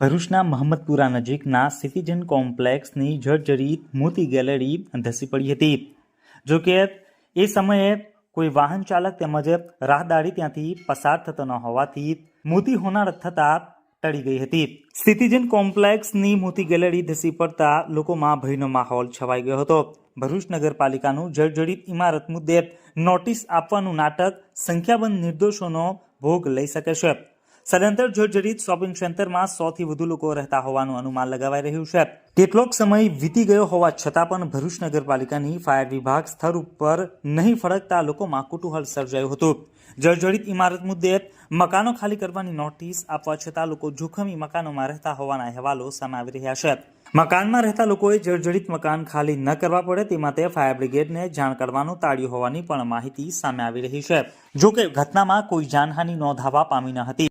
ભરૂચના મહમ્મદપુરા નજીકના સિટીઝન કોમ્પ્લેક્સની જર્જરિત મોતી ગેલેરી ધસી પડી હતી। જોકે એ સમયે કોઈ વાહન ચાલક તેમજ રાહદારી ત્યાંથી પસાર થતો ન હોવાથી મોતી હોનારત થતાં ટળી ગઈ હતી। સિટીઝન કોમ્પ્લેક્સની મોતી ગેલેરી ધસી પડતા લોકોમાં ભયનો માહોલ છવાઈ ગયો હતો। ભરૂચ નગરપાલિકાનું જર્જરિત ઇમારત મુદ્દે નોટિસ આપવાનું નાટક સંખ્યાબંધ નિર્દોષોનો ભોગ લઈ શકે છે। સદંતર જર્જરિત શોપિંગ સેન્ટરમાં 100થી વધુ લોકો રહેતા હોવાનું અનુમાન લગાવાઈ રહ્યું છે। કેટલોક સમય વીતી ગયો હોવા છતાં પણ ભરૂચ નગરપાલિકાની ફાયર વિભાગ સ્થળ ઉપર નહીં ફરકતા લોકોમાં કુતૂહલ સર્જાયું હતું। જર્જરિત ઇમારત મુદ્દે મકાનો ખાલી કરવાની નોટિસ આપવા છતાં લોકો જોખમી મકાનોમાં રહેતા હોવાના અહેવાલો સામે આવી રહ્યા છે। મકાનમાં રહેતા લોકોએ જર્જરિત મકાન ખાલી ન કરવા પડે તે માટે ફાયર બ્રિગેડને જાણ કરવાનું ટાળ્યું હોવાની પણ માહિતી સામે આવી રહી છે। જોકે ઘટનામાં કોઈ જાનહાનિ નોંધાવા પામી ન હતી।